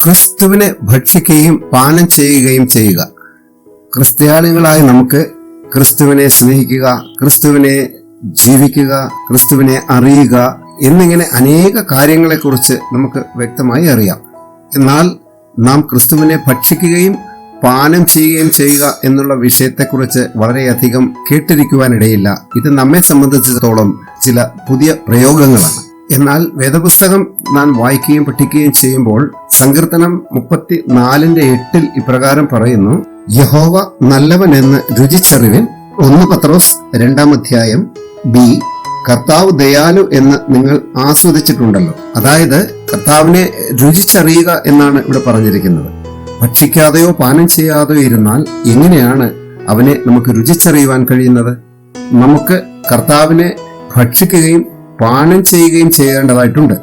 ക്രിസ്തുവിനെ ഭക്ഷിക്കുകയും പാനം ചെയ്യുകയും ചെയ്യുക. ക്രിസ്ത്യാനികളായ നമുക്ക് ക്രിസ്തുവിനെ സ്നേഹിക്കുക, ക്രിസ്തുവിനെ ജീവിക്കുക, ക്രിസ്തുവിനെ അറിയുക എന്നിങ്ങനെ അനേക കാര്യങ്ങളെക്കുറിച്ച് നമുക്ക് വ്യക്തമായി അറിയാം. എന്നാൽ നാം ക്രിസ്തുവിനെ ഭക്ഷിക്കുകയും പാനം ചെയ്യുകയും ചെയ്യുക എന്നുള്ള വിഷയത്തെക്കുറിച്ച് വളരെയധികം കേട്ടിരിക്കുവാനിടയില്ല. ഇത് നമ്മെ സംബന്ധിച്ചിടത്തോളം ചില പുതിയ പ്രയോഗങ്ങളാണ്. എന്നാൽ വേദപുസ്തകം നാം വായിക്കുകയും പഠിക്കുകയും ചെയ്യുമ്പോൾ സങ്കീർത്തനം 34:8 ഇപ്രകാരം പറയുന്നു: യഹോവ നല്ലവനെന്ന് രുചിച്ചറിവിൻ. 1 പത്രോസ് 2 ബി. കർത്താവ് ദയാലു എന്ന് നിങ്ങൾ ആസ്വദിച്ചിട്ടുണ്ടല്ലോ. അതായത് കർത്താവിനെ രുചിച്ചറിയുക എന്നാണ് ഇവിടെ പറഞ്ഞിരിക്കുന്നത്. ഭക്ഷിക്കാതെയോ പാനം ചെയ്യാതെയോ ഇരുന്നാൽ എങ്ങനെയാണ് അവനെ നമുക്ക് രുചിച്ചറിയുവാൻ കഴിയുന്നത്? നമുക്ക് കർത്താവിനെ ഭക്ഷിക്കുകയും പാനം ചെയ്യുകയും ചെയ്യേണ്ടതായിട്ടുണ്ട്.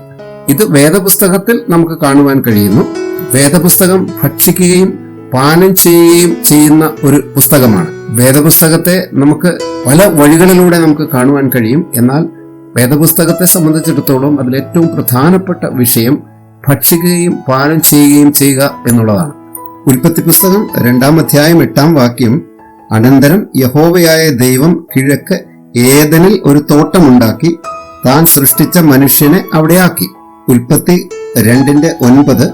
ഇത് വേദപുസ്തകത്തിൽ നമുക്ക് കാണുവാൻ കഴിയുന്നു. വേദപുസ്തകം ഭക്ഷിക്കുകയും പാനം ചെയ്യുകയും ചെയ്യുന്ന ഒരു പുസ്തകമാണ്. വേദപുസ്തകത്തെ നമുക്ക് പല വഴികളിലൂടെ നമുക്ക് കാണുവാൻ കഴിയും. എന്നാൽ വേദപുസ്തകത്തെ സംബന്ധിച്ചിടത്തോളം അതിലേറ്റവും പ്രധാനപ്പെട്ട വിഷയം ഭക്ഷിക്കുകയും പാനം ചെയ്യുകയും ചെയ്യുക എന്നുള്ളതാണ്. ഉൽപ്പത്തി പുസ്തകം 2:8 അനന്തരം യഹോവയായ ദൈവം കിഴക്ക് ഏദനിൽ ഒരു തോട്ടമുണ്ടാക്കി താൻ സൃഷ്ടിച്ച മനുഷ്യനെ അവിടെയാക്കി. ഉൽപ്പത്തി 2:9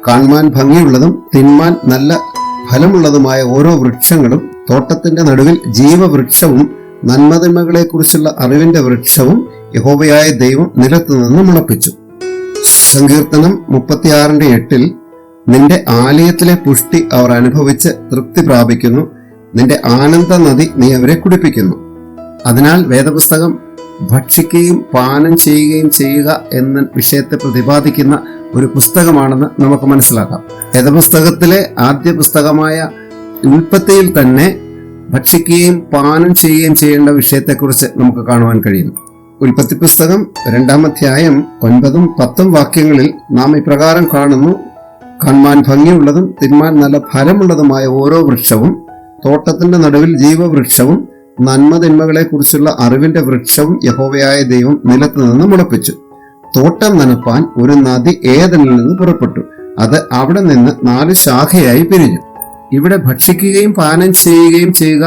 കാണുവാൻ ഭംഗിയുള്ളതും തിന്മാൻ നല്ല ഫലമുള്ളതുമായ ഓരോ വൃക്ഷങ്ങളും തോട്ടത്തിന്റെ നടുവിൽ ജീവവൃക്ഷവും നന്മതിന്മകളെ കുറിച്ചുള്ള അറിവിന്റെ വൃക്ഷവും യഹോവയായ ദൈവം നിലത്തുനിന്ന് മുളപ്പിച്ചു. സങ്കീർത്തനം 36:8 നിന്റെ ആലയത്തിലെ പുഷ്ടി അവർ അനുഭവിച്ച് തൃപ്തി പ്രാപിക്കുന്നു, നിന്റെ ആനന്ദ നദി നീ അവരെ കുടിപ്പിക്കുന്നു. അതിനാൽ വേദപുസ്തകം ഭക്ഷിക്കുകയും പാനം ചെയ്യുകയും ചെയ്യുക എന്ന വിഷയത്തെ പ്രതിപാദിക്കുന്ന ഒരു പുസ്തകമാണെന്ന് നമുക്ക് മനസ്സിലാക്കാം. വേദപുസ്തകത്തിലെ ആദ്യ പുസ്തകമായ ഉൽപ്പത്തിയിൽ തന്നെ ഭക്ഷിക്കുകയും പാനം ചെയ്യുകയും ചെയ്യേണ്ട വിഷയത്തെക്കുറിച്ച് നമുക്ക് കാണുവാൻ കഴിയുന്നു. ഉൽപ്പത്തി പുസ്തകം 2:9-10 നാം ഇപ്രകാരം കാണുന്നു: കാണുവാൻ ഭംഗിയുള്ളതും തിന്മാൻ നല്ല ഫലമുള്ളതുമായ ഓരോ വൃക്ഷവും തോട്ടത്തിന്റെ നടുവിൽ ജീവവൃക്ഷവും നന്മതിന്മകളെ കുറിച്ചുള്ള അറിവിന്റെ വൃക്ഷവും യഹോവയായ ദൈവം നിലത്ത് നിന്ന് മുളപ്പിച്ചു. തോട്ടം നനപ്പാൻ ഒരു നദി ഏദനിൽ നിന്ന് പുറപ്പെട്ടു. അത് അവിടെ നിന്ന് 4 ശാഖയായി പിരിഞ്ഞു. ഇവിടെ ഭക്ഷിക്കുകയും പാനം ചെയ്യുകയും ചെയ്യുക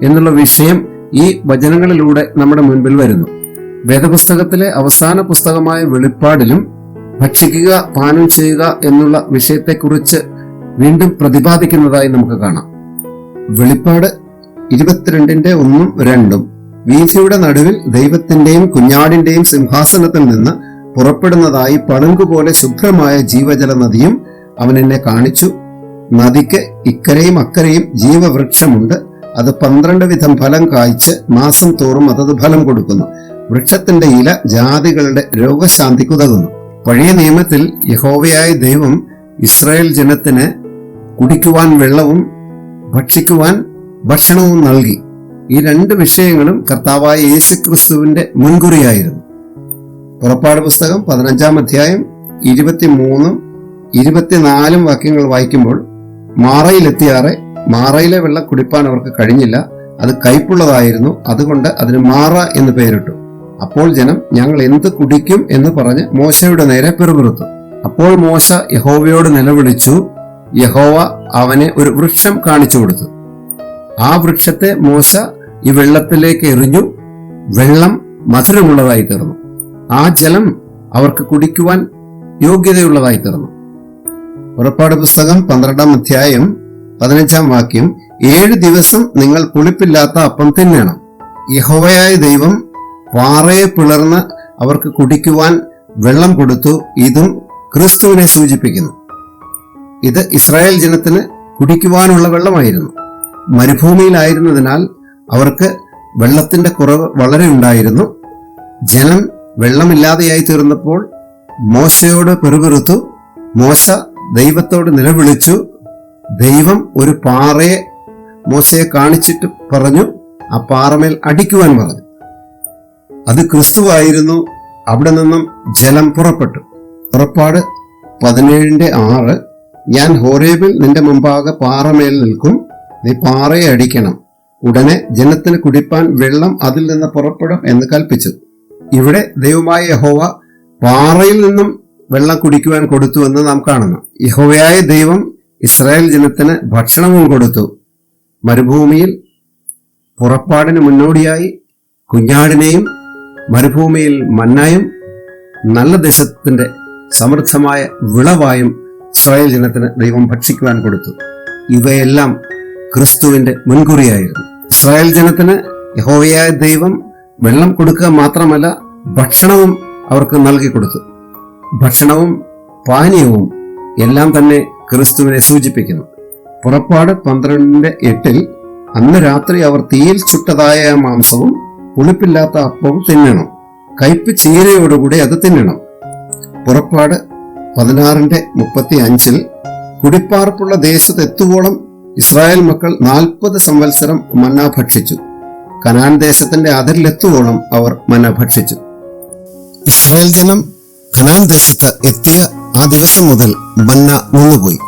എന്നുള്ള വിഷയം ഈ വചനങ്ങളിലൂടെ നമ്മുടെ മുൻപിൽ വരുന്നു. വേദപുസ്തകത്തിലെ അവസാന പുസ്തകമായ വെളിപ്പാടിലും ഭക്ഷിക്കുക പാനം ചെയ്യുക എന്നുള്ള വിഷയത്തെക്കുറിച്ച് വീണ്ടും പ്രതിപാദിക്കുന്നതായി നമുക്ക് കാണാം. വെളിപ്പാട് 22:1-2 വീഥിയുടെ നടുവിൽ ദൈവത്തിന്റെയും കുഞ്ഞാടിന്റെയും സിംഹാസനത്തിൽ നിന്ന് പുറപ്പെടുന്നതായി പളുങ്കുപോലെ ശുഭ്രമായ ജീവജല നദിയും അവൻ എന്നെ കാണിച്ചു. നദിക്ക് ഇക്കരയും അക്കരയും ജീവവൃക്ഷമുണ്ട്. അത് 12 വിധം ഫലം കായ്ച്ച് മാസം തോറും അതത് ഫലം കൊടുക്കുന്നു. വൃക്ഷത്തിന്റെ ഇല ജാതികളുടെ രോഗശാന്തിക്കുതകുന്നു. പഴയ നിയമത്തിൽ യഹോവയായ ദൈവം ഇസ്രായേൽ ജനത്തിന് കുടിക്കുവാൻ വെള്ളവും ഭക്ഷിക്കുവാൻ ഭക്ഷണവും നൽകി. ഈ 2 വിഷയങ്ങളും കർത്താവായ യേശുക്രിസ്തുവിന്റെ മുൻകുറിയായിരുന്നു. പുറപ്പാട് പുസ്തകം 15:23-24 വായിക്കുമ്പോൾ മാറയിലെത്തിയാറെ മാറയിലെ വെള്ളം കുടിപ്പാൻ അവർക്ക് കഴിഞ്ഞില്ല, അത് കയ്പുള്ളതായിരുന്നു, അതുകൊണ്ട് അതിന് മാറ എന്ന് പേരിട്ടു. അപ്പോൾ ജനം ഞങ്ങൾ എന്ത് കുടിക്കും എന്ന് പറഞ്ഞ് മോശയുടെ നേരെ പിറുപിറുത്തു. അപ്പോൾ മോശ യഹോവയോട് നിലവിളിച്ചു. യഹോവ അവനെ ഒരു വൃക്ഷം കാണിച്ചു കൊടുത്തു. ആ വൃക്ഷത്തെ മോശ ഈ വെള്ളത്തിലേക്ക് എറിഞ്ഞു. വെള്ളം മധുരമുള്ളതായി തീർന്നു. ആ ജലം അവർക്ക് കുടിക്കുവാൻ യോഗ്യതയുള്ളതായി തീർന്നു. പുറപ്പാട് പുസ്തകം 12:15 7 ദിവസം നിങ്ങൾ പുളിപ്പില്ലാത്ത അപ്പം തിന്നണം. യഹോവയായ ദൈവം പാറയെ പിളർന്ന് അവർക്ക് കുടിക്കുവാൻ വെള്ളം കൊടുത്തു. ഇതും ക്രിസ്തുവിനെ സൂചിപ്പിക്കുന്നു. ഇത് ഇസ്രായേൽ ജനത്തിന് കുടിക്കുവാനുള്ള വെള്ളമായിരുന്നു. മരുഭൂമിയിലായിരുന്നതിനാൽ അവർക്ക് വെള്ളത്തിന്റെ കുറവ് വളരെ ഉണ്ടായിരുന്നു. ജനം വെള്ളമില്ലാതെയായി തീർന്നപ്പോൾ മോശയോട് പിറുപിറുത്തു. മോശ ദൈവത്തോട് നിലവിളിച്ചു. ദൈവം ഒരു പാറയെ മോശയെ കാണിച്ചിട്ട് പറഞ്ഞു, ആ പാറമേൽ അടിക്കുവാൻ പറഞ്ഞു. അത് ക്രിസ്തുവായിരുന്നു. അവിടെ നിന്നും ജലം പുറപ്പെട്ടു. പുറപ്പാട് 17:6 ഞാൻ ഹോരേബിൽ നിന്റെ മുമ്പാകെ പാറമേൽ നിൽക്കും, നീ പാറയെ അടിക്കണം, ഉടനെ ജനത്തിന് കുടിപ്പാൻ വെള്ളം അതിൽ നിന്ന് പുറപ്പെടും എന്ന് കൽപ്പിച്ചു. ഇവിടെ ദൈവമായ യഹോവ പാറയിൽ നിന്നും വെള്ളം കുടിക്കുവാൻ കൊടുത്തുവെന്ന് നാം കാണുന്നു. യഹോവയായ ദൈവം ഇസ്രായേൽ ജനത്തിന് ഭക്ഷണവും കൊടുത്തു. മരുഭൂമിയിൽ പുറപ്പാടിന് മുന്നോടിയായി കുഞ്ഞാടിനെയും മരുഭൂമിയിൽ മന്നായും നല്ല ദേശത്തിന്റെ സമൃദ്ധമായ വിളവായും ഇസ്രായേൽ ജനത്തിന് ദൈവം ഭക്ഷിക്കുവാൻ കൊടുത്തു. ഇവയെല്ലാം ക്രിസ്തുവിന്റെ മുൻകുറിയായിരുന്നു. ഇസ്രായേൽ ജനത്തിന് യഹോവയായ ദൈവം വെള്ളം കൊടുക്കുക മാത്രമല്ല, ഭക്ഷണവും അവർക്ക് നൽകി കൊടുത്തു. ഭക്ഷണവും പാനീയവും എല്ലാം തന്നെ ക്രിസ്തുവിനെ സൂചിപ്പിക്കുന്നു. പുറപ്പാട് 12:8 അന്ന് രാത്രി അവർ തീയിൽ ചുട്ടതായ മാംസവും പുളിപ്പില്ലാത്ത അപ്പവും തിന്നണം, കയ്പ് ചീരയോടുകൂടി അത് തിന്നണം. പുറപ്പാട് 16:35 കുടിപ്പാർപ്പുള്ള ദേശത്തെത്തുവോളം ഇസ്രായേൽ മക്കൾ 40 സംവത്സരം മന്ന ഭക്ഷിച്ചു. കനാൻ ദേശത്തിന്റെ അതിരിലെത്തുവോളം അവർ മന്ന ഭക്ഷിച്ചു. ഇസ്രായേൽ ജനം കനാൻ ദേശത്ത് എത്തിയ ആ ദിവസം മുതൽ മന്ന നിന്നുപോയി.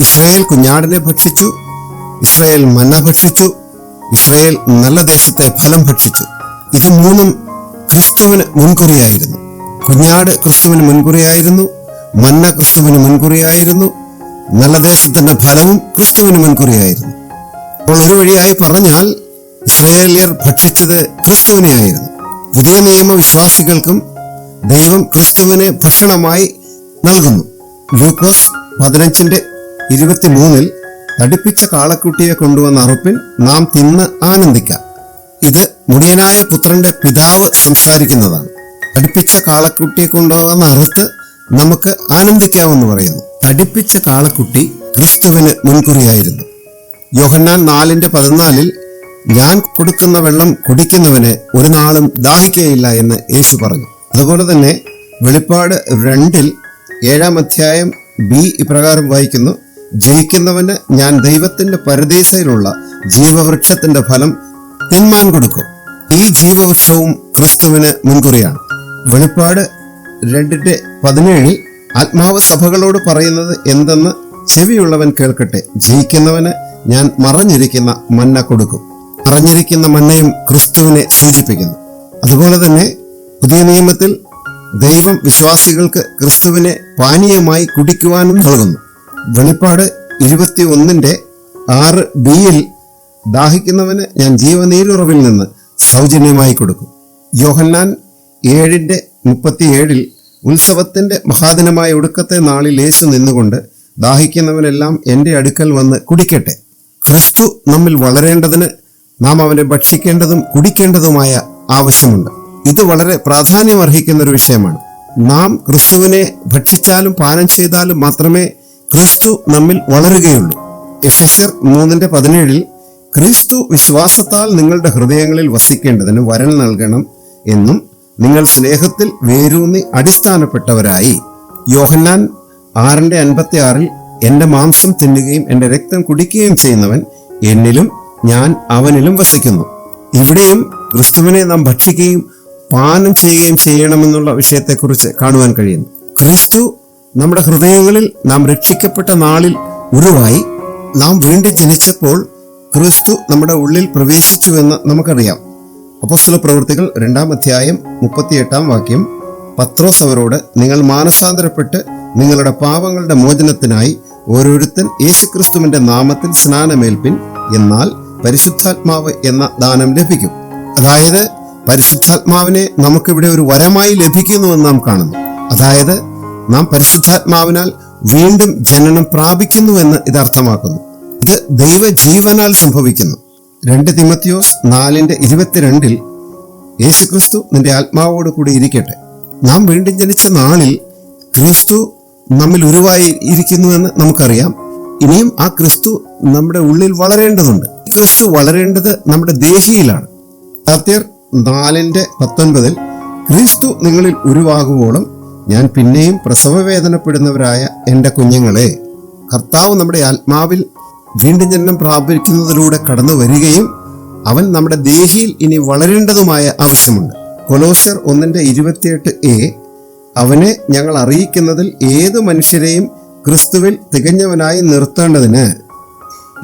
ഇസ്രായേൽ കുഞ്ഞാടിനെ ഭക്ഷിച്ചു, ഇസ്രായേൽ മന്ന ഭക്ഷിച്ചു, ഇസ്രായേൽ നല്ല ദേശത്തെ ഫലം ഭക്ഷിച്ചു. ഇത് മൂന്നും ക്രിസ്തുവിന് മുൻകുറിയായിരുന്നു. കുഞ്ഞാട് ക്രിസ്തുവിന് മുൻകുറിയായിരുന്നു, മന്ന ക്രിസ്തുവിന് മുൻകുറിയായിരുന്നു, നല്ല ദേശത്തിന്റെ ഫലവും ക്രിസ്തുവിന് മുൻകുറിയായിരുന്നു. അപ്പോൾ ഒരു വഴിയായി പറഞ്ഞാൽ ഇസ്രായേലിയർ ഭക്ഷിച്ചത് ക്രിസ്തുവിനെയായിരുന്നു. പുതിയ നിയമ വിശ്വാസികൾക്കും ദൈവം ക്രിസ്തുവിനെ ഭക്ഷണമായി നൽകുന്നു. ലൂക്കോസ് 15:23 തടിപ്പിച്ച കാളക്കുട്ടിയെ കൊണ്ടുവന്ന അറുപ്പിൻ നാം തിന്ന് ആനന്ദിക്കാം. ഇത് മുടിയനായ പുത്രന്റെ പിതാവ് സംസാരിക്കുന്നതാണ്. തടിപ്പിച്ച കാളക്കുട്ടിയെ കൊണ്ടുവന്ന അറുത്ത് നമുക്ക് ആനന്ദിക്കാമെന്ന് പറയുന്നു. തടിപ്പിച്ച കാളക്കുട്ടി ക്രിസ്തുവിന് മുൻകുറിയായിരുന്നു. യോഹന്നാൻ 4:14 ഞാൻ കൊടുക്കുന്ന വെള്ളം കുടിക്കുന്നവന് ഒരു നാളും ദാഹിക്കുകയില്ല എന്ന് യേശു പറഞ്ഞു. അതുപോലെ തന്നെ വെളിപ്പാട് 2:7 ബി ഇപ്രകാരം വായിക്കുന്നു, ജയിക്കുന്നവന് ഞാൻ ദൈവത്തിന്റെ പരദേശയിലുള്ള ജീവവൃക്ഷത്തിന്റെ ഫലം തിന്മാൻ കൊടുക്കും. ഈ ജീവവൃക്ഷവും ക്രിസ്തുവിന് മുൻകുറിയാണ്. വെളിപ്പാട് 2:17 ആത്മാവ് സഭകളോട് പറയുന്നത് എന്തെന്ന് ചെവിയുള്ളവൻ കേൾക്കട്ടെ, ജയിക്കുന്നവന് ഞാൻ മറഞ്ഞിരിക്കുന്ന മന്ന കൊടുക്കും. മറഞ്ഞിരിക്കുന്ന മന്നയും ക്രിസ്തുവിനെ സൂചിപ്പിക്കുന്നു. അതുപോലെ തന്നെ പുതിയ നിയമത്തിൽ ദൈവം വിശ്വാസികൾക്ക് ക്രിസ്തുവിനെ പാനീയമായി കുടിക്കുവാനും നൽകുന്നു. വെളിപ്പാട് 21:6 ബിയിൽ ദാഹിക്കുന്നവന് ഞാൻ ജീവനീരുറവിൽ നിന്ന് സൗജന്യമായി കൊടുക്കും. യോഹന്നാൻ 7:37 ഉത്സവത്തിന്റെ മഹാദിനമായ ഒടുക്കത്തെ നാളിൽ യേശു നിന്നുകൊണ്ട് ദാഹിക്കുന്നവനെല്ലാം എൻ്റെ അടുക്കൽ വന്ന് കുടിക്കട്ടെ. ക്രിസ്തു നമ്മിൽ വളരേണ്ടതിന് നാം അവനെ ഭക്ഷിക്കേണ്ടതും കുടിക്കേണ്ടതുമായ ആവശ്യമുണ്ട്. ഇത് വളരെ പ്രാധാന്യമർഹിക്കുന്ന ഒരു വിഷയമാണ്. നാം ക്രിസ്തുവിനെ ഭക്ഷിച്ചാലും പാനം ചെയ്താലും മാത്രമേ ക്രിസ്തു നമ്മിൽ വളരുകയുള്ളൂ. എഫെസ്യർ 3:17 ക്രിസ്തു വിശ്വാസത്താൽ നിങ്ങളുടെ ഹൃദയങ്ങളിൽ വസിക്കേണ്ടതിന് വരൻ നൽകണം എന്നും നിങ്ങൾ സ്നേഹത്തിൽ വേരൂന്നി അടിസ്ഥാനപ്പെട്ടവരായി. യോഹന്നാൻ 6:56 എന്റെ മാംസം തിന്നുകയും എന്റെ രക്തം കുടിക്കുകയും ചെയ്യുന്നവൻ എന്നിലും ഞാൻ അവനിലും വസിക്കുന്നു. ഇവിടെയും ക്രിസ്തുവിനെ നാം ഭക്ഷിക്കുകയും പാനം ചെയ്യുകയും ചെയ്യണമെന്നുള്ള വിഷയത്തെക്കുറിച്ച് കാണുവാൻ കഴിയുന്നു. ക്രിസ്തു നമ്മുടെ ഹൃദയങ്ങളിൽ നാം രക്ഷിക്കപ്പെട്ട നാളിൽ ഉരുവായി. നാം വീണ്ടും ജനിച്ചപ്പോൾ ക്രിസ്തു നമ്മുടെ ഉള്ളിൽ പ്രവേശിച്ചുവെന്ന് നമുക്കറിയാം. അപ്പോസ്തല പ്രവൃത്തികൾ 2:38 പത്രോസ് അവരോട്, നിങ്ങൾ മാനസാന്തരപ്പെട്ട് നിങ്ങളുടെ പാപങ്ങളുടെ മോചനത്തിനായി ഓരോരുത്തൻ യേശുക്രിസ്തുവിന്റെ നാമത്തിൽ സ്നാനമേൽപ്പിൻ, എന്നാൽ പരിശുദ്ധാത്മാവ് എന്ന ദാനം ലഭിക്കും. അതായത് പരിശുദ്ധാത്മാവിനെ നമുക്കിവിടെ ഒരു വരമായി ലഭിക്കുന്നുവെന്ന് നാം കാണുന്നു. അതായത് നാം പരിശുദ്ധാത്മാവിനാൽ വീണ്ടും ജനനം പ്രാപിക്കുന്നുവെന്ന് ഇത് അർത്ഥമാക്കുന്നു. ഇത് ദൈവജീവനാൽ സംഭവിക്കുന്നു. 2 തിമോത്തിയോസ് 4:22 യേശുക്രിസ്തു നിന്റെ ആത്മാവോട് കൂടി ഇരിക്കട്ടെ. നാം വീണ്ടും ജനിച്ച നാളിൽ ക്രിസ്തു നമ്മിൽ ഉരുവായി ഇരിക്കുന്നുവെന്ന് നമുക്കറിയാം. ഇനിയും ആ ക്രിസ്തു നമ്മുടെ ഉള്ളിൽ വളരേണ്ടതുണ്ട്. ക്രിസ്തു വളരേണ്ടത് നമ്മുടെ ദേഹിയിലാണ്. ഗലാത്യർ 4:19 ക്രിസ്തു നിങ്ങളിൽ ഉരുവാകുവോളം ഞാൻ പിന്നെയും പ്രസവവേദനപ്പെടുന്നവരായ എൻ്റെ കുഞ്ഞുങ്ങളെ. കർത്താവ് നമ്മുടെ ആത്മാവിൽ വീണ്ടും ജനനം പ്രാപിക്കുന്നതിലൂടെ കടന്നു വരികയും അവൻ നമ്മുടെ ദേഹിയിൽ ഇനി വളരേണ്ടതുമായ ആവശ്യമുണ്ട്. കൊലോസ്യർ 1:28 അവനെ ഞങ്ങൾ അറിയിക്കുന്നതിൽ ഏതു മനുഷ്യരെയും ക്രിസ്തുവിൽ തികഞ്ഞവനായി നിർത്തേണ്ടതിന്.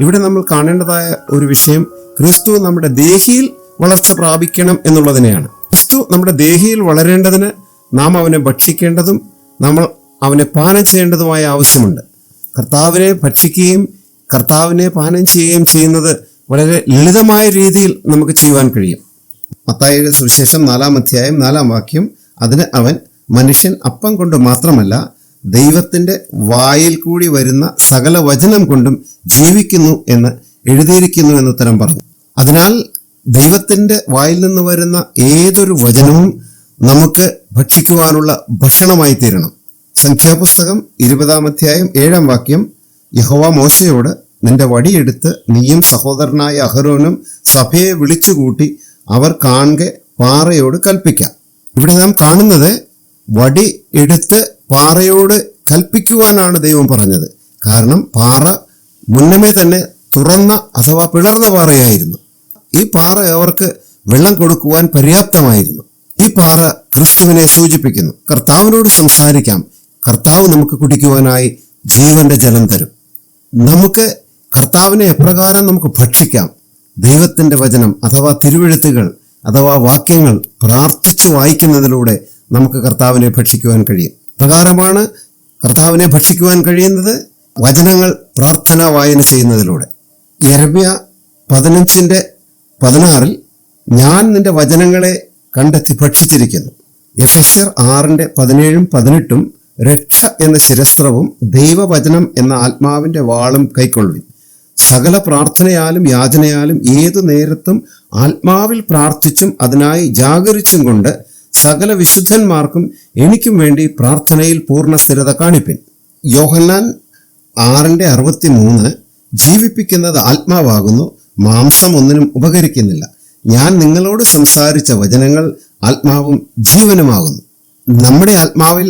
ഇവിടെ നമ്മൾ കാണേണ്ടതായ ഒരു വിഷയം ക്രിസ്തു നമ്മുടെ ദേഹിയിൽ വളർച്ച പ്രാപിക്കണം എന്നുള്ളതിനെയാണ്. ക്രിസ്തു നമ്മുടെ ദേഹിയിൽ വളരേണ്ടതിന് നാം അവനെ ഭക്ഷിക്കേണ്ടതും നമ്മൾ അവനെ പാനം ചെയ്യേണ്ടതുമായ ആവശ്യമുണ്ട്. കർത്താവിനെ ഭക്ഷിക്കുകയും കർത്താവിനെ പാനം ചെയ്യുകയും ചെയ്യുന്നത് വളരെ ലളിതമായ രീതിയിൽ നമുക്ക് ചെയ്യുവാൻ കഴിയും. മത്തായിയുടെ സുവിശേഷം 4-ാം അധ്യായം 4-ാം വാക്യം, അതിന് അവൻ, മനുഷ്യൻ അപ്പം കൊണ്ട് മാത്രമല്ല ദൈവത്തിൻ്റെ വായിൽ കൂടി വരുന്ന സകല വചനം കൊണ്ടും ജീവിക്കുന്നു എന്ന് എഴുതിയിരിക്കുന്നു എന്ന് ഉത്തരം പറഞ്ഞു. അതിനാൽ ദൈവത്തിൻ്റെ വായിൽ നിന്ന് വരുന്ന ഏതൊരു വചനവും നമുക്ക് ഭക്ഷിക്കുവാനുള്ള ഭക്ഷണമായി തീരണം. സംഖ്യാപുസ്തകം 20-ാം അധ്യായം 7-ാം വാക്യം, യഹോവ മോശയോട്, നിന്റെ വടിയെടുത്ത് നീയും സഹോദരനായ അഹരോനും സഭയെ വിളിച്ചുകൂട്ടി അവർ കാണെ പാറയോട് കൽപ്പിക്കാം. ഇവിടെ നാം കാണുന്നത് വടി എടുത്ത് പാറയോട് കൽപ്പിക്കുവാനാണ് ദൈവം പറഞ്ഞത്. കാരണം പാറ മുന്നമേ തന്നെ തുറന്ന അഥവാ പിളർന്ന പാറയായിരുന്നു. ഈ പാറ അവർക്ക് വെള്ളം കൊടുക്കുവാൻ പര്യാപ്തമായിരുന്നു. ഈ പാറ ക്രിസ്തുവിനെ സൂചിപ്പിക്കുന്നു. കർത്താവിനോട് സംസാരിക്കാം, കർത്താവ് നമുക്ക് കുടിക്കുവാനായി ജീവന്റെ ജലം തരും. നമുക്ക് കർത്താവിനെ എപ്രകാരം നമുക്ക് ഭക്ഷിക്കാം? ദൈവത്തിന്റെ വചനം അഥവാ തിരുവെഴുത്തുകൾ അഥവാ വാക്യങ്ങൾ പ്രാർത്ഥിച്ചു വായിക്കുന്നതിലൂടെ നമുക്ക് കർത്താവിനെ ഭക്ഷിക്കുവാൻ കഴിയും. പ്രകാരമാണ് കർത്താവിനെ ഭക്ഷിക്കുവാൻ കഴിയുന്നത്, വചനങ്ങൾ പ്രാർത്ഥനാ വായന ചെയ്യുന്നതിലൂടെ. യെരമ്യ 15:16 ഞാൻ നിന്റെ വചനങ്ങളെ കണ്ടെത്തി ഭക്ഷിച്ചിരിക്കുന്നു. എഫെസ്യർ 6:17-18 രക്ഷ എന്ന ശിരസ്ത്രവും ദൈവവചനം എന്ന ആത്മാവിന്റെ വാളും കൈക്കൊള്ളുവിൻ. സകല പ്രാർത്ഥനയാലും യാചനയാലും ഏതു നേരത്തും ആത്മാവിൽ പ്രാർത്ഥിച്ചും അതിനായി ജാഗരിച്ചും കൊണ്ട് സകല വിശുദ്ധന്മാർക്കും എനിക്കും വേണ്ടി പ്രാർത്ഥനയിൽ പൂർണ്ണ സ്ഥിരത കാണിപ്പിൻ. യോഹന്നാൻ 6:63 ജീവിപ്പിക്കുന്നത് ആത്മാവാകുന്നു, മാംസം ഒന്നിനും ഉപകരിക്കുന്നില്ല. ഞാൻ നിങ്ങളോട് സംസാരിച്ച വചനങ്ങൾ ആത്മാവും ജീവനുമാകുന്നു. നമ്മുടെ ആത്മാവിൽ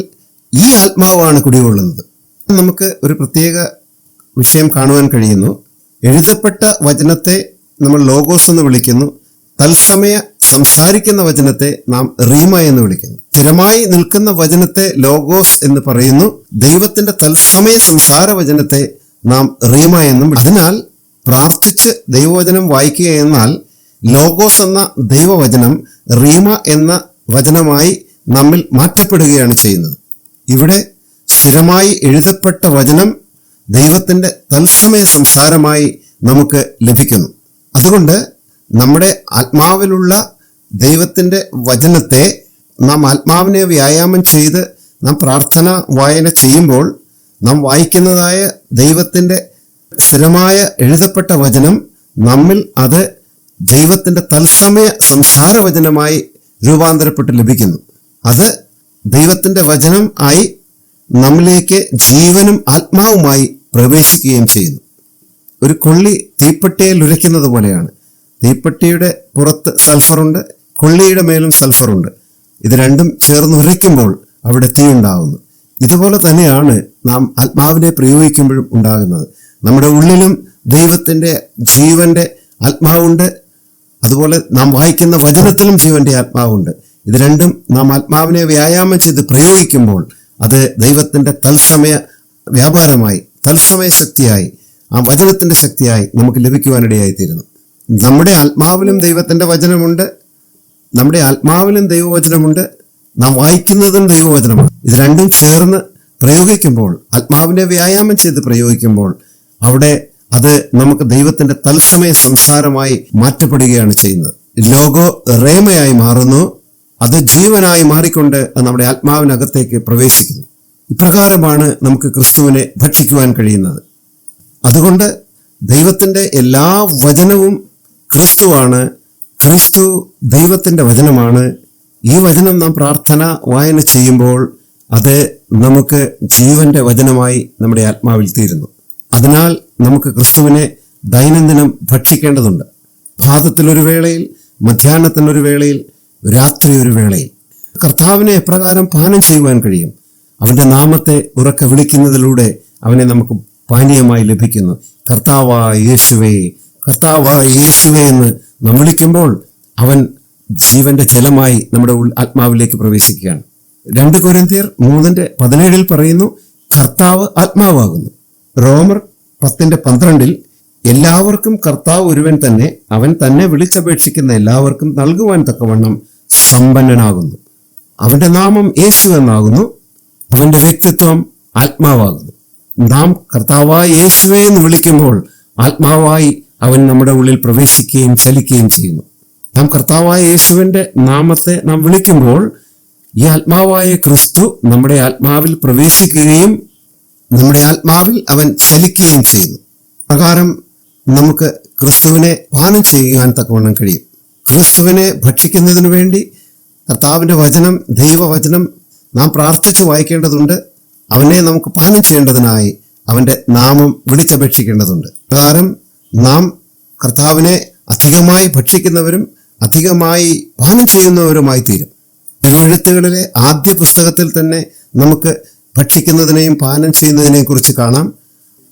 ഈ ആത്മാവാണ് കുടികൊള്ളുന്നത്. നമുക്ക് ഒരു പ്രത്യേക വിഷയം കാണുവാൻ കഴിയുന്നു. എഴുതപ്പെട്ട വചനത്തെ നമ്മൾ ലോഗോസ് എന്ന് വിളിക്കുന്നു. തത്സമയ സംസാരിക്കുന്ന വചനത്തെ നാം റീമ എന്ന് വിളിക്കുന്നു. സ്ഥിരമായി നിൽക്കുന്ന വചനത്തെ ലോഗോസ് എന്ന് പറയുന്നു. ദൈവത്തിന്റെ തത്സമയ സംസാര വചനത്തെ നാം റീമ എന്നും. അതിനാൽ പ്രാർത്ഥിച്ച് ദൈവവചനം വായിക്കുക എന്നാൽ ലോഗോസ് എന്ന ദൈവവചനം റീമ എന്ന വചനമായി നമ്മിൽ മാറ്റപ്പെടുകയാണ് ചെയ്യുന്നത്. ഇവിടെ സ്ഥിരമായി എഴുതപ്പെട്ട വചനം ദൈവത്തിന്റെ തത്സമയ സംസാരമായി നമുക്ക് ലഭിക്കുന്നു. അതുകൊണ്ട് നമ്മുടെ ആത്മാവിലുള്ള ദൈവത്തിന്റെ വചനത്തെ നാം ആത്മാവിനെ വ്യായാമം ചെയ്ത് നാം പ്രാർത്ഥന വായന ചെയ്യുമ്പോൾ നാം വായിക്കുന്നതായ ദൈവത്തിന്റെ സ്ഥിരമായ എഴുതപ്പെട്ട വചനം നമ്മിൽ അത് ദൈവത്തിന്റെ തത്സമയ സംസാര വചനമായി രൂപാന്തരപ്പെട്ട് ലഭിക്കുന്നു. അത് ദൈവത്തിന്റെ വചനം ആയി നമ്മിലേക്ക് ജീവനും ആത്മാവുമായി പ്രവേശിക്കുകയും ചെയ്യുന്നു. ഒരു കൊള്ളി തീപ്പെട്ടിയിൽ ഉരയ്ക്കുന്നത് പോലെയാണ്. തീപ്പെട്ടിയുടെ പുറത്ത് സൾഫറുണ്ട്, കൊള്ളിയുടെ മേലും സൾഫറുണ്ട്. ഇത് രണ്ടും ചേർന്ന് ഉരയ്ക്കുമ്പോൾ അവിടെ തീ ഉണ്ടാകുന്നു. ഇതുപോലെ തന്നെയാണ് നാം ആത്മാവിനെ പ്രയോഗിക്കുമ്പോഴും ഉണ്ടാകുന്നത്. നമ്മുടെ ഉള്ളിലും ദൈവത്തിന്റെ ജീവന്റെ ആത്മാവുണ്ട്. അതുപോലെ നാം വായിക്കുന്ന വചനത്തിലും ജീവന്റെ ആത്മാവുണ്ട്. ഇത് രണ്ടും നാം ആത്മാവിനെ വ്യായാമം ചെയ്ത് പ്രയോഗിക്കുമ്പോൾ അത് ദൈവത്തിന്റെ തത്സമയ വ്യാപാരമായി, തത്സമയ ശക്തിയായി, ആ വചനത്തിന്റെ ശക്തിയായി നമുക്ക് ലഭിക്കുവാനിടയായിത്തീരുന്നു. നമ്മുടെ ആത്മാവിലും ദൈവത്തിന്റെ വചനമുണ്ട്, നമ്മുടെ ആത്മാവിലും ദൈവവചനമുണ്ട്, നാം വായിക്കുന്നതും ദൈവവചനമാണ്. ഇത് രണ്ടും ചേർന്ന് പ്രയോഗിക്കുമ്പോൾ, ആത്മാവിനെ വ്യായാമം ചെയ്ത് പ്രയോഗിക്കുമ്പോൾ അവിടെ അത് നമുക്ക് ദൈവത്തിന്റെ തത്സമയ സംസാരമായി മാറ്റപ്പെടുകയാണ് ചെയ്യുന്നത്. ലോഗോ റേമയായി മാറുന്നു. അത് ജീവനായി മാറിക്കൊണ്ട് നമ്മുടെ ആത്മാവിനകത്തേക്ക് പ്രവേശിക്കുന്നു. ഇപ്രകാരമാണ് നമുക്ക് ക്രിസ്തുവിനെ ഭക്ഷിക്കുവാൻ കഴിയുന്നത്. അതുകൊണ്ട് ദൈവത്തിന്റെ എല്ലാ വചനവും ക്രിസ്തുവാണ്. ക്രിസ്തു ദൈവത്തിന്റെ വചനമാണ്. ഈ വചനം നാം പ്രാർത്ഥന വായന ചെയ്യുമ്പോൾ അത് നമുക്ക് ജീവന്റെ വചനമായി നമ്മുടെ ആത്മാവിൽ തീരുന്നു. അതിനാൽ നമുക്ക് ക്രിസ്തുവിനെ ദൈനംദിനം ഭക്ഷിക്കേണ്ടതുണ്ട്. ഭാതത്തിലൊരു വേളയിൽ, മധ്യാഹ്നത്തിനൊരു വേളയിൽ, രാത്രി ഒരു വേളയിൽ. കർത്താവിനെ എപ്രകാരം പാനം ചെയ്യുവാൻ കഴിയും? അവന്റെ നാമത്തെ ഉറക്കെ വിളിക്കുന്നതിലൂടെ അവനെ നമുക്ക് പാനീയമായി ലഭിക്കുന്നു. കർത്താവായ യേശുവേ, കർത്താവായ യേശുവേ എന്ന് നാം വിളിക്കുമ്പോൾ അവൻ ജീവന്റെ ജലമായി നമ്മുടെ ആത്മാവിലേക്ക് പ്രവേശിക്കുകയാണ്. 2 കൊരിന്ത്യർ 3:17 പറയുന്നു, കർത്താവ് ആത്മാവാകുന്നു. റോമർ 10:12 എല്ലാവർക്കും കർത്താവ് ഒരുവൻ തന്നെ, അവൻ തന്നെ വിളിച്ചപേക്ഷിക്കുന്ന എല്ലാവർക്കും നൽകുവാൻ തക്കവണ്ണം സമ്പന്നനാകുന്നു. അവന്റെ നാമം യേശു എന്നാകുന്നു. അവന്റെ വ്യക്തിത്വം ആത്മാവാകുന്നു. നാം കർത്താവായ യേശുവേ എന്ന് വിളിക്കുമ്പോൾ ആത്മാവായി അവൻ നമ്മുടെ ഉള്ളിൽ പ്രവേശിക്കുകയും ചലിക്കുകയും ചെയ്യുന്നു. നാം കർത്താവായ യേശുവിന്റെ നാമത്തെ നാം വിളിക്കുമ്പോൾ ഈ ആത്മാവായ ക്രിസ്തു നമ്മുടെ ആത്മാവിൽ പ്രവേശിക്കുകയും നമ്മുടെ ആത്മാവിൽ അവൻ ചലിക്കുകയും ചെയ്യുന്നു. പ്രകാരം നമുക്ക് ക്രിസ്തുവിനെ പാനം ചെയ്യുവാൻ തക്കവണ്ണം കഴിയും. ക്രിസ്തുവിനെ ഭക്ഷിക്കുന്നതിനു വേണ്ടി കർത്താവിന്റെ വചനം, ദൈവവചനം നാം പ്രാർത്ഥിച്ചു വായിക്കേണ്ടതുണ്ട്. അവനെ നമുക്ക് പാനം ചെയ്യേണ്ടതിനായി അവന്റെ നാമം വിളിച്ചപേക്ഷിക്കേണ്ടതുണ്ട്. പ്രകാരം നാം കർത്താവിനെ അധികമായി ഭക്ഷിക്കുന്നവരും അധികമായി പാനം ചെയ്യുന്നവരുമായി തീരും. എഴുത്തുകളിലെ ആദ്യ പുസ്തകത്തിൽ തന്നെ നമുക്ക് ഭക്ഷിക്കുന്നതിനെയും പാനം ചെയ്യുന്നതിനെയും കുറിച്ച് കാണാം.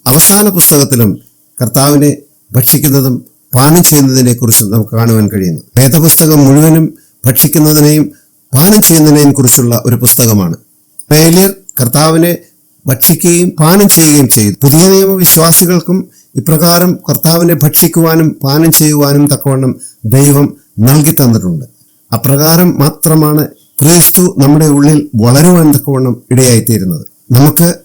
അവസാന പുസ്തകത്തിലും കർത്താവിനെ ഭക്ഷിക്കുന്നതും പാനം ചെയ്യുന്നതിനെ കുറിച്ചും നമുക്ക് കാണുവാൻ കഴിയുന്നു. വേദപുസ്തകം മുഴുവനും ഭക്ഷിക്കുന്നതിനെയും പാനം ചെയ്യുന്നതിനെയും കുറിച്ചുള്ള ഒരു പുസ്തകമാണ്. ഇസ്രായേല്യർ കർത്താവിനെ ഭക്ഷിക്കുകയും പാനം ചെയ്യുകയും ചെയ്തു. പുതിയ നിയമ വിശ്വാസികൾക്കും ഇപ്രകാരം കർത്താവിനെ ഭക്ഷിക്കുവാനും പാനം ചെയ്യുവാനും തക്കവണ്ണം ദൈവം നൽകി തന്നിട്ടുണ്ട്. അപ്രകാരം മാത്രമാണ് ക്രിസ്തു നമ്മുടെ ഉള്ളിൽ വളരുവാൻ തക്കവണ്ണം ഇടയായിത്തീരുന്നത്. നമുക്ക്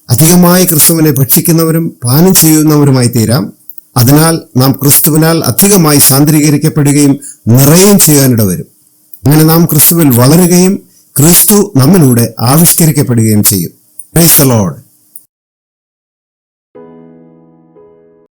അധികമായി ക്രിസ്തുവിനെ ഭക്ഷിക്കുന്നവരും പാനം ചെയ്യുന്നവരുമായി തീരാം. അതിനാൽ നാം ക്രിസ്തുവിനാൽ അധികമായി സാന്ദ്രീകരിക്കപ്പെടുകയും നിറയുകയും ചെയ്യാനിട വരും. അങ്ങനെ നാം ക്രിസ്തുവിൽ വളരുകയും ക്രിസ്തു നമ്മിലൂടെ ആവിഷ്കരിക്കപ്പെടുകയും ചെയ്യും. Praise the Lord.